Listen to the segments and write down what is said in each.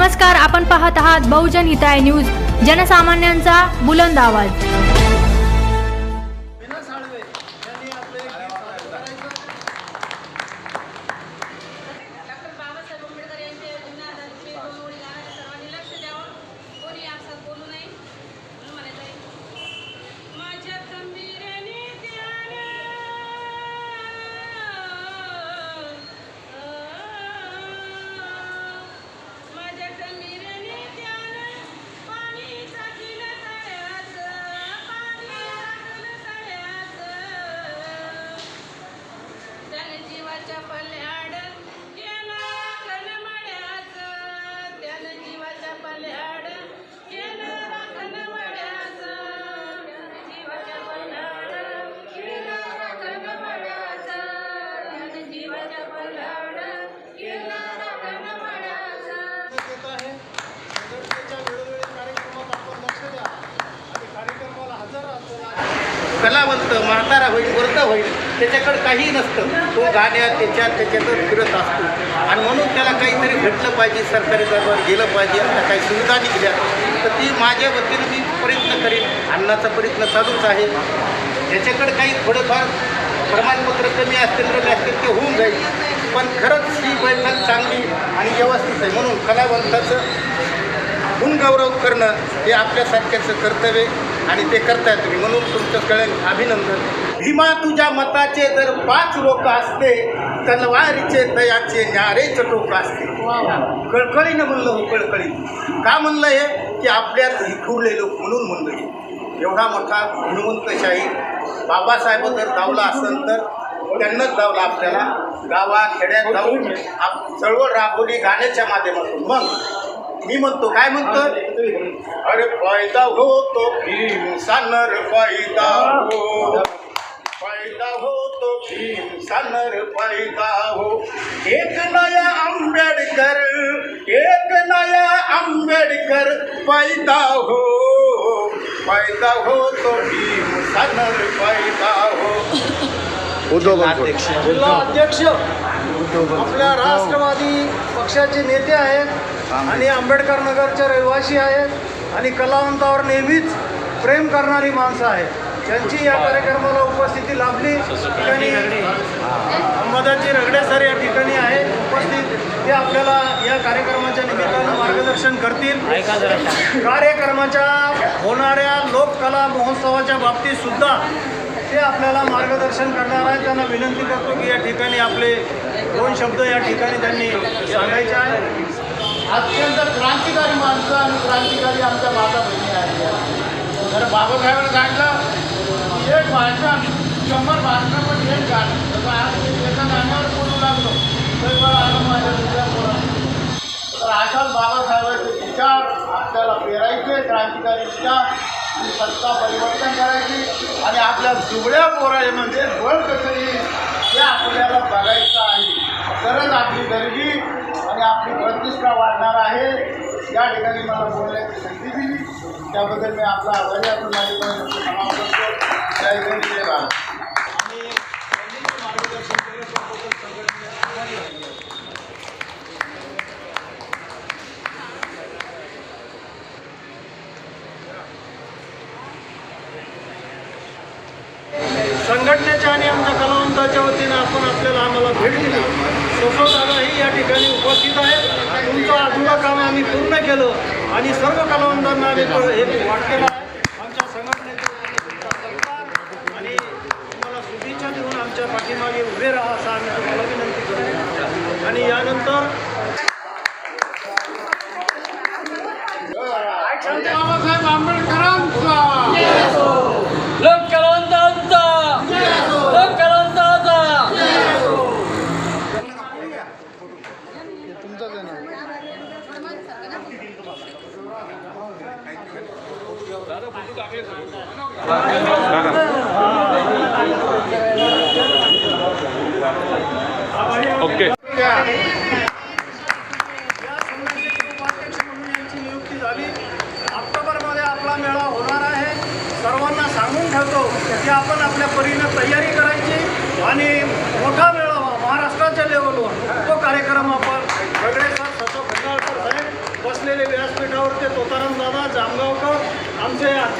नमस्कार, आपण पाहत आहात बहुजन हिताय न्यूज, जनसामान्यांचा बुलंद आवाज। कलावंत म्हातारा होईल, वृद्ध होईल, त्याच्याकडे काही नसतं, तो गाण्यात त्याच्यातच फिरत असतो आणि म्हणून त्याला काहीतरी भेटलं पाहिजे, सरकारी दरबार गेलं पाहिजे, आता काही सुविधा निघल्या तर ती माझ्या वतीने मी प्रयत्न करीन, आणण्याचा प्रयत्न चालूच आहे। त्याच्याकडे काही थोडंफार प्रमाणपत्र कमी असतील ते होऊन जाईल, पण खरंच ही बैठक चांगली आणि व्यवस्थित आहे, म्हणून कलावंताचं गुणगौरव करणं हे आपल्यासारख्याचं कर्तव्य आणि ते करताय तुम्ही, म्हणून तुमच्याकडे अभिनंदन। भीमा तुझ्या मताचे जर 5 लोक असते, तलवारीचे तयाचे न्यारे चटोक असते। कळकळीनं म्हणलं हो, कळकळी का म्हणलं हे की आपल्यात हिखवले लोक म्हणून म्हणलं हे। एवढा मोठा गुणवंतशाही बाबासाहेब जर धावला असेल तर त्यांनाच धावला आपल्याला, गावात खेड्यात जाऊन चळवळ राबवली गाण्याच्या माध्यमातून। मग मी म्हणतो, काय म्हणतो, अरे फायदा होतो भीमसानर फायदा हो, फायदा होतो भीमसानर फायदा हो, एक नया आंबेडकर, एक नया आंबेडकर पैदा हो, फायदा होतो भीमसानर फायदा हो। जिल्हा अध्यक्ष आपल्या राष्ट्रवादी पक्षाचे नेते आहेत आणि आंबेडकर नगरचे रहिवासी आहेत आणि कलावंतावर नेहमीच प्रेम करणारी माणसं आहेत। त्यांची या कार्यक्रमाला उपस्थिती लाभली। ठिकाणी अंबादासजी रगडे सर या ठिकाणी आहे उपस्थित, ते आपल्याला या कार्यक्रमाच्या निमित्तानं मार्गदर्शन करतील। कार्यक्रमाच्या होणाऱ्या लोककला महोत्सवाच्या बाबतीत सुद्धा ते आपल्याला मार्गदर्शन करणार आहेत। त्यांना विनंती करतो की या ठिकाणी आपले 2 शब्द या ठिकाणी त्यांनी सांगायचे आहे। अत्यंत क्रांतिकारी माणसं आणि क्रांतिकारी आमच्या माता बहिणी आहेत। तर बाबासाहेबांनी सांगितलं एक भाषण 100 भाषणापण एक गाणं, तर आज एका गाण्यावर बोलू लागलो तर मला आलं माझ्या दुसऱ्या पोरांना। तर अशाच बाबासाहेबांचे विचार आपल्याला पेरायचे, क्रांतिकारी विचार आणि सत्ता परिवर्तन करायची आणि आपल्या दुबळ्या पोराचे म्हणजे बळ कसं येईल हे आपल्याला बघायचं आहे, तरच आपली गरिबी आणि आपली प्रतिष्ठा वाढणार आहे। या ठिकाणी मला बोलण्याची संधी दिली त्याबद्दल मी आपला आभारी असून माझी समाप्त करतो। जय हिंद, जय भारत। संघटनेच्या आणि आमच्या कलावंताच्या वतीनं आम्हाला भेट दिली। दादाही या ठिकाणी उपस्थित आहेत। तुमचं अधुरं काम आम्ही पूर्ण केलं आणि सर्व कलावंतांना आम्ही हे वाटलेलं आहे। आमच्या संघटनेच्या आणि तुम्हाला शुभेच्छा देऊन आमच्या पाठीमागे उभे राहा असं आम्ही तुम्हाला विनंती करतो। आणि यानंतर बाबासाहेब आंबेडकरांचा लोक कलावंतांचा, लोक कलावंतांचा। ओके। या संघटनेचे उपाध्यक्ष म्हणून यांची नियुक्ती झाली। ऑक्टोबरमध्ये आपला मेळा होणार आहे। सर्वांना सांगून ठेवतो की आपण आपल्या परीने तयारी करायची आणि मोठा मेळावा महाराष्ट्राच्या लेवलवर तो कार्यक्रम आपण रगडे सर, सचो खंडाळकर साहेब बसले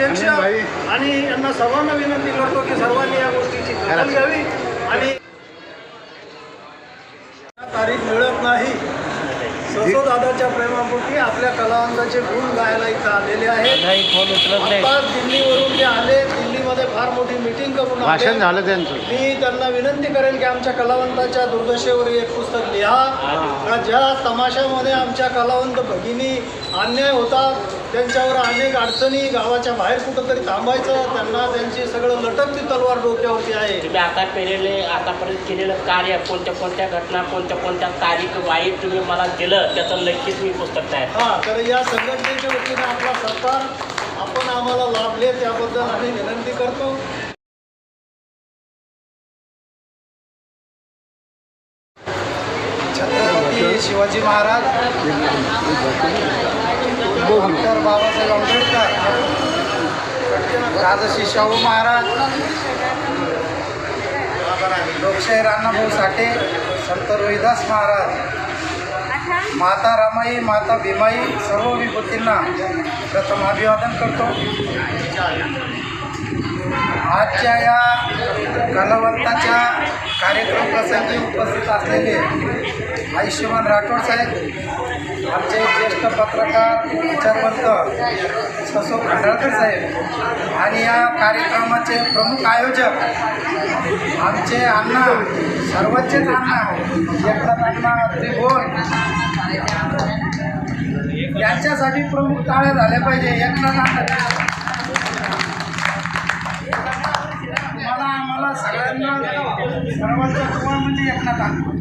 अध्यक्ष आणि यांना सर्वांना विनंती करतो की सर्वांनी या गोष्टीची दखल घ्यावी आणि तारीख मिळत नाही. ससो दादाच्या प्रेमापोटी आपल्या कलावंताचे गुण गायला इथं आलेले आहेत. आत्ताच दिल्लीवरून ते आले. दिल्लीमध्ये फार मोठी मीटिंग करून भाषण झालं त्यांचं. मी त्यांना विनंती करेन की आमच्या कलावंताच्या दुर्दशेवर एक पुस्तक लिहा. ज्या तमाशामध्ये आमच्या कलावंत भगिनी अन्याय होतात, त्यांच्यावर अनेक अडचणी, गावाच्या बाहेर कुठंतरी थांबायचं, त्यांना त्यांची सगळं लटकती तलवार डोक्यावरती आहे. तुम्ही आतापर्यंत केलेलं कार्य, कोणत्या घटना, कोणत्या तारीख वाईट तुम्ही मला दिलं, त्याचं नक्कीच मी पुस्तक तयार. हां, तर या संघटनेच्या वतीने आपला सरकार आपण आम्हाला लाभले त्याबद्दल आम्ही विनंती करतो. छत्रपती शिवाजी महाराज, डॉक्टर बाबासाहेब आंबेडकर, राजर्षी शाहू महाराज, लोकशाहीर अण्णाभाऊ साठे, संत रोहिदास महाराज, माता रमाई, माता भीमाई, सर्व विभूतींना प्रथम अभिवादन करतो. आजच्या या कलावंताच्या कार्यक्रम प्रसंगी उपस्थित असलेले आयुष्यमान राठोड साहेब, आमचे ज्येष्ठ पत्रकार, विचारवंत ससो खांडाळकर साहेब आणि या कार्यक्रमाचे प्रमुख आयोजक आमचे अण्णा, सर्वचेच अण्णा, एकनाथ अण्णा त्रिभुवन, यांच्यासाठी प्रमुख टाळ्या झाल्या पाहिजे. एकनाथ अण्णा, आम्हाला सगळ्यांना सर्वांचा दुवा म्हणजे एकनाथ अण्णा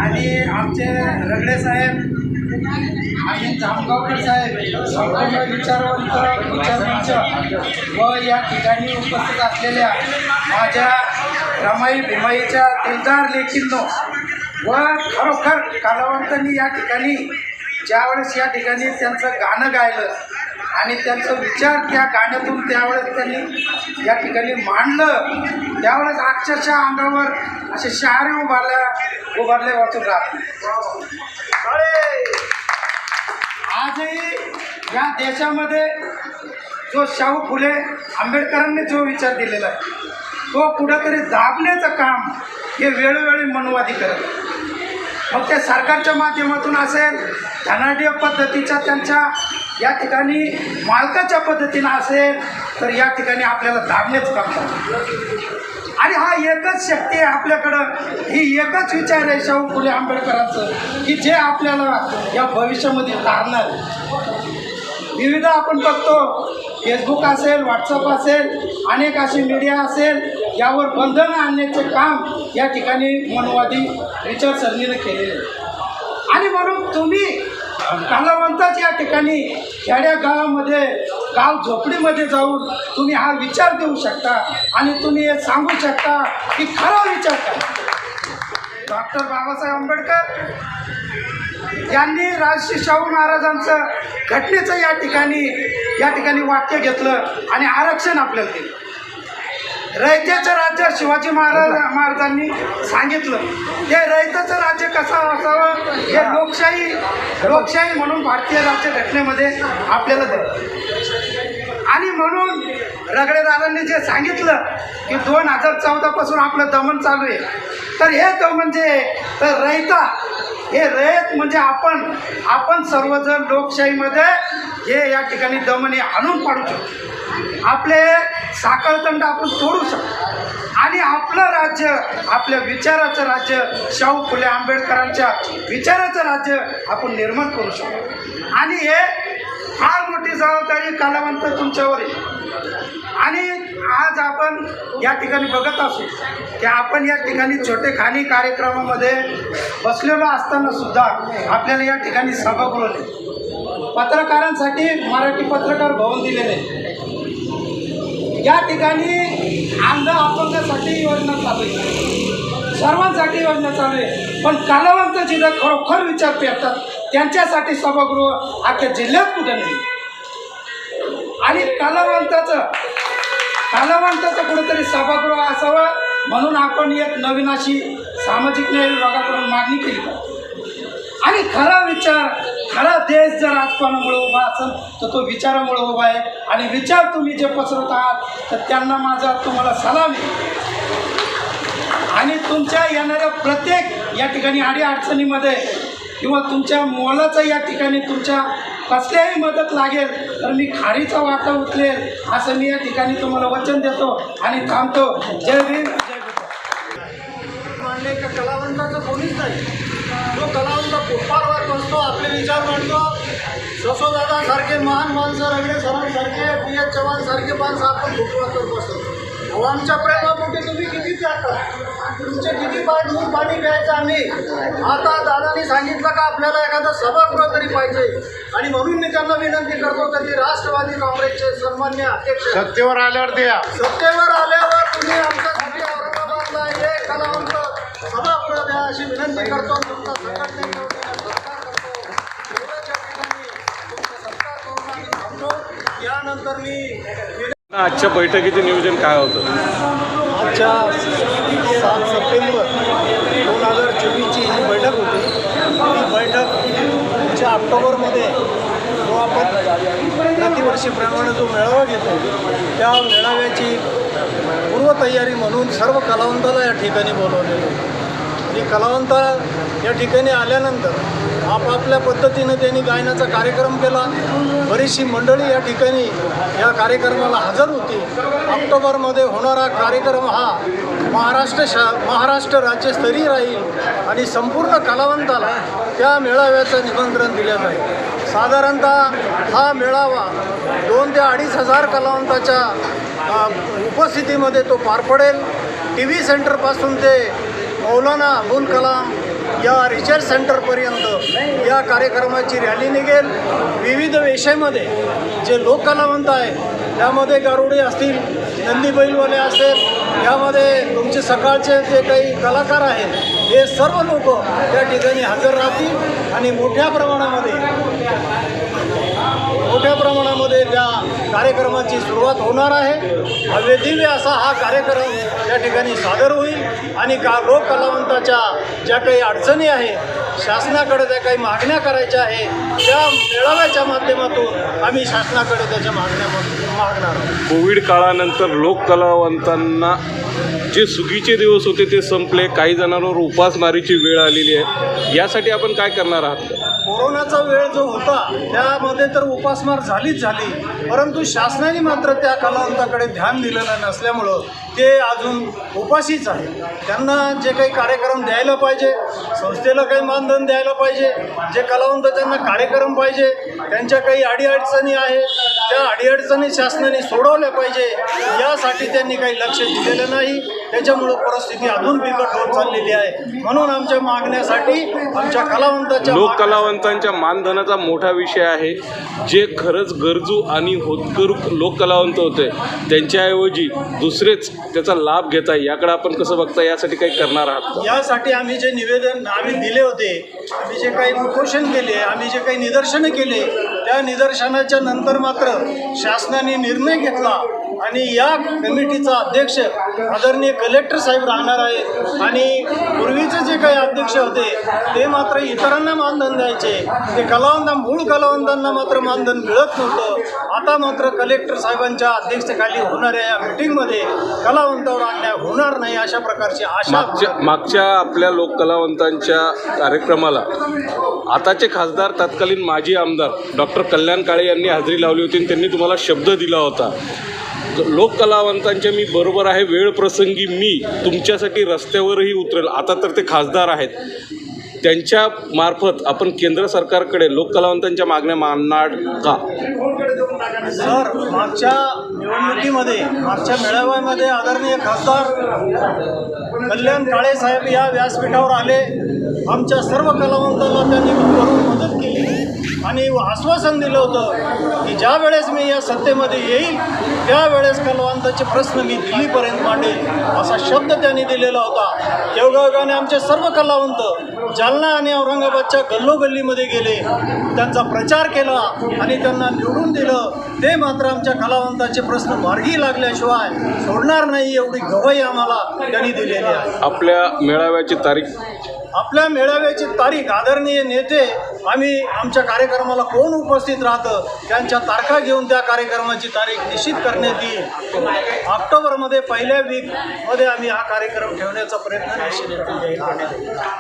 आणि आमचे रगडे साहेब आणि जामगावकर साहेब, संपूर्ण विचारमंच व या ठिकाणी उपस्थित असलेल्या माझ्या रमाई भीमाईच्या दिलदार लेखींनो व खरोखर कलावंतांनी या ठिकाणी ज्यावेळेस या ठिकाणी त्यांचं गाणं गायलं आणि त्यांचा विचार त्या गाण्यातून त्यावेळेस त्यांनी या ठिकाणी मांडलं, त्यावेळेस अक्षरशः अंगावर असे शहारे उभारले वाचून राहत. आजही या देशामध्ये जो शाहू फुले आंबेडकरांनी जो विचार दिलेला आहे तो कुठंतरी दाबण्याचं काम हे वेळोवेळी मनुवादी करत. मग ते सरकारच्या माध्यमातून असेल, धनाढ्य पद्धतीच्या त्यांच्या या ठिकाणी मालकाच्या पद्धतीनं असेल, तर या ठिकाणी आपल्याला दाबण्याचं काम करतात. आणि हा एकच शक्ती आहे आपल्याकडं, ही एकच विचार आहे शाहू फुले आंबेडकरांचं की जे आपल्याला या भविष्यामध्ये तारणार. विविध आपण बघतो, फेसबुक असेल, व्हॉट्सअप असेल, अनेक असे मीडिया असेल, यावर बंधनं आणण्याचे काम या ठिकाणी मनवादी विचारसरणीनं केलेले आहे. आणि म्हणून तुम्ही कलावंताच या ठिकाणी खेड्या गावामध्ये, गाव झोपडीमध्ये जाऊन तुम्ही हा विचार देऊ शकता आणि तुम्ही हे सांगू शकता की खरा विचार करा. डॉक्टर बाबासाहेब आंबेडकर यांनी राजर्षी शाहू महाराजांचं घटनेचं या ठिकाणी वाक्य घेतलं आणि आरक्षण आपल्याला दिलं. रयतेचं राज्य शिवाजी महाराजांनी सांगितलं. ते रयतेचं राज्य कसं असावं हे लोकशाही म्हणून भारतीय राज्यघटनेमध्ये आपल्याला दिलं. आणि म्हणून रगडेदारांनी जे सांगितलं की 2014 पासून आपलं दमन चालू आहे, तर हे दमन जे तर रयता, हे रयत म्हणजे आपण सर्वजण लोकशाहीमध्ये हे या ठिकाणी दमन आणून पाडू शकतो. आपले साखळदंड आपण तोडू शकतो आणि आपलं राज्य, आपल्या विचाराचं राज्य, शाहू फुले आंबेडकरांच्या विचाराचं राज्य आपण निर्माण करू शकतो. आणि हे फार मोठी जबाबदारी कलावंत तुमच्यावर आहे. आणि आज आपण या ठिकाणी बघत असू की आपण या ठिकाणी छोटेखानी कार्यक्रमामध्ये बसलेलो असताना सुद्धा आपल्याला या ठिकाणी सभागृह नाही, पत्रकारांसाठी मराठी पत्रकार भवन दिलेले, या ठिकाणी अंध अपंगासाठी योजना चालू आहे, सर्वांसाठी योजना चालू आहे. पण कलावंत जिथं खरोखर विचार पेरतात त्यांच्यासाठी सभागृह अख्ख्या जिल्ह्यात कुठं नाही. आणि कलावंताचं कुठंतरी सभागृह असावं म्हणून आपण एक नवीन अशी सामाजिक न्याय विभागाकडून मागणी केली. आणि खरा विचार, खरा देश जर राजकारणामुळे उभा असेल तर तो विचारामुळे उभा आहे. आणि विचार तुम्ही जे पसरवत आहात तर त्यांना माझा तुम्हाला सलाम आहे. आणि तुमच्या येणाऱ्या प्रत्येक या ठिकाणी अडीअडचणीमध्ये किंवा तुमच्या मोलाचं या ठिकाणी तुमच्या कसल्याही मदत लागेल तर मी खारीचा वाटा उचलेल असं मी या ठिकाणी तुम्हाला वचन देतो आणि थांबतो. जय भीम जय भीम. मांडले का कलावंताचं कोणीच नाही. जो कलावंत फुटपाथवर बसतो, आपले विचार मांडतो, ससोदादासारखे महान माणसं, रगडे सरांसारखे, पी.एच. चव्हाणसारखे माणसं आपण फुटपाथवर बसतो. अहो, आमच्या प्रेमापोटी तुम्ही किती त्यागता, तुमचे किती मूळ पाणी प्यायचं आम्ही. आता दादानी सांगितलं का आपल्याला एखादं सभागृह तरी पाहिजे आणि म्हणून मी त्यांना विनंती करतो की ते राष्ट्रवादी काँग्रेसचे सन्मान्य अध्यक्ष सत्तेवर आल्यावर द्या. सत्तेवर आल्यावर तुम्ही आमच्यासाठी औरंगाबादला एक कलावंत सभागृह द्या अशी विनंती करतो. तुमचा संघटनेच्या वतीने सत्कार करतो. एवढ्याच्या ठिकाणी तुमचा सत्कार करून आम्ही थांबतो. यानंतर मी आजच्या बैठकीचे नियोजन काय होतं? आजच्या 7 सप्टेंबर 2024ची ही बैठक होती. ही बैठक पुढच्या ऑक्टोबरमध्ये जो आपण प्रतिवर्षीप्रमाणे जो मेळावा घेतो त्या मेळाव्याची पूर्वतयारी म्हणून सर्व कलावंताला या ठिकाणी बोलवलेलं. आणि कलावंत या ठिकाणी आल्यानंतर आपापल्या पद्धतीनं त्यांनी गायनाचा कार्यक्रम केला. बरीचशी मंडळी या ठिकाणी या कार्यक्रमाला हजर होती. ऑक्टोबरमध्ये होणारा कार्यक्रम हा महाराष्ट्र राज्यस्तरीय राहील आणि संपूर्ण कलावंताला त्या मेळाव्याचं निमंत्रण दिलं जाईल. साधारणतः हा मेळावा 2,000 ते 2,500 कलावंताच्या उपस्थितीमध्ये तो पार पडेल. TV सेंटरपासून ते मौलाना अबुल कलाम या रिसर्च सेंटरपर्यंत या कार्यक्रमाची रॅली निघेल. विविध वेशामध्ये जे लोककलावंत आहे त्यामध्ये गारुडे असतील, नंदी बैलवाले असेल, यामध्ये तुमचे सकाळचे जे काही कलाकार आहेत हे सर्व लोक त्या ठिकाणी हजर राहतील आणि मोठ्या प्रमाणामध्ये त्या कार्यक्रमाची सुरुवात होणार आहे. भव्यदिव्य असा हा कार्यक्रम या ठिकाणी सादर होईल आणि लोक कलावंताच्या ज्या काही अडचणी आहेत, शासनाकडे ज्या काही मागण्या करायच्या आहे त्या मेळाव्याच्या माध्यमातून आम्ही शासनाकडे त्याच्या मागणार आहोत. कोविड काळानंतर लोक कलावंतांना जे सुगीचे दिवस होते ते संपले, काही जणांवर उपासमारीची वेळ आलेली आहे. यासाठी आपण काय करणार आहात? कोरोनाचा वेळ जो होता त्यामध्ये तर उपासमार झालीच झाली, परंतु शासनाने मात्र त्या कलावंताकडे ध्यान दिलेलं नसल्यामुळं ते अजून उपाशीच आहे. त्यांना जे काही कार्यक्रम द्यायला पाहिजे, संस्थेला काही मानधन द्यायला पाहिजे, जे कलावंत त्यांना कार्यक्रम पाहिजे, त्यांच्या काही अडीअडचणी आहेत त्या अडीअडचणी शासनाने सोडवल्या पाहिजे, यासाठी त्यांनी काही लक्ष दिलेलं नाही. त्याच्यामुळं परिस्थिती अजून बिकट होत चाललेली आहे. म्हणून आमच्या मागण्यासाठी आमच्या कलावंताच्या लोक कलावंतांच्या मानधनाचा मोठा विषय आहे. जे खरंच गरजू आणि होतकरू लोक कलावंत होते त्यांच्याऐवजी दुसरेच त्याचा लाभ घेत आहे, याकडे आपण कसं बघता, यासाठी काही करणार आहात? यासाठी आम्ही जे निवेदन आम्ही दिले होते, आम्ही जे काही उपोषण केले, आम्ही जे काही निदर्शनं केले, त्या निदर्शनाच्या नंतर मात्र शासनाने निर्णय घेतला आणि या कमिटीचा अध्यक्ष आदरणीय कलेक्टर साहेब राहणार आहेत. आणि पूर्वीचे जे काही अध्यक्ष होते ते मात्र इतरांना मानधन द्यायचे, ते मूळ कलावंतांना मात्र मानधन मिळत नव्हतं. आता मात्र कलेक्टर साहेबांच्या अध्यक्षतेखाली होणाऱ्या या मीटिंगमध्ये कलावंतावर अन्याय होणार नाही अशा प्रकारची आशा. मागच्या आपल्या लोक कलावंतांच्या कार्यक्रमाला आताचे खासदार तत्कालीन माजी आमदार डॉक्टर कल्याण काळे यांनी हजेरी लावली होती आणि त्यांनी तुम्हाला शब्द दिला होता, लोक कलावंतांच्या मी बरोबर आहे, वेळ प्रसंगी मी तुमच्यासाठी रस्त्यावरही उतरेल. आता तर ते खासदार आहेत, त्यांच्या मार्फत आपण केंद्र सरकारकडे लोक कलावंतांच्या मागण्या मांडणार का? सर, मागच्या निवडणुकीमध्ये, मागच्या मेळाव्यामध्ये आदरणीय खासदार कल्याण काळे साहेब या व्यासपीठावर आले. आमच्या सर्व कलावंतांना त्यांनी करून मदत केली आणि आश्वासन दिलं होतं की ज्या वेळेस मी या सत्तेमध्ये येईल त्यावेळेस कलावंताचे प्रश्न मी दिल्लीपर्यंत मांडेल, असा शब्द त्यांनी दिलेला होता. योगायोगाने आमचे सर्व कलावंत जालना आणि औरंगाबादच्या गल्लोगल्लीमध्ये गेले, त्यांचा प्रचार केला आणि त्यांना निवडून दिलं. ते मात्र आमच्या कलावंताचे प्रश्न मार्गी लागल्याशिवाय सोडणार नाही एवढी गवाही आम्हाला त्यांनी दिलेली आहे. आपल्या मेळाव्याची तारीख आदरणीय नेते आम्ही आमच्या कार्यक्रमाला कोण उपस्थित राहतं त्यांच्या तारखा घेऊन त्या कार्यक्रमाची तारीख निश्चित करण्यात येईल. ऑक्टोबरमध्ये पहिल्या वीकमध्ये आम्ही हा कार्यक्रम ठेवण्याचा प्रयत्न निश्चित करू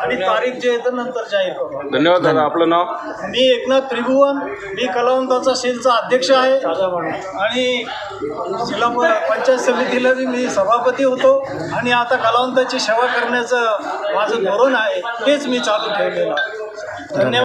आणि तारीख जे आहे तर नंतर जाहीर करू. धन्यवाद दादा. आपलं नाव? मी एकनाथ त्रिभुवन, मी कलावंताचा सेलचा अध्यक्ष आहे आणि जिल्हा पंचायत समितीला मी सभापती होतो आणि आता कलावंताची सेवा करण्याचं माझं धोरण आहे तेच मी चालू ठेवलेलं आहे. धन्यवाद.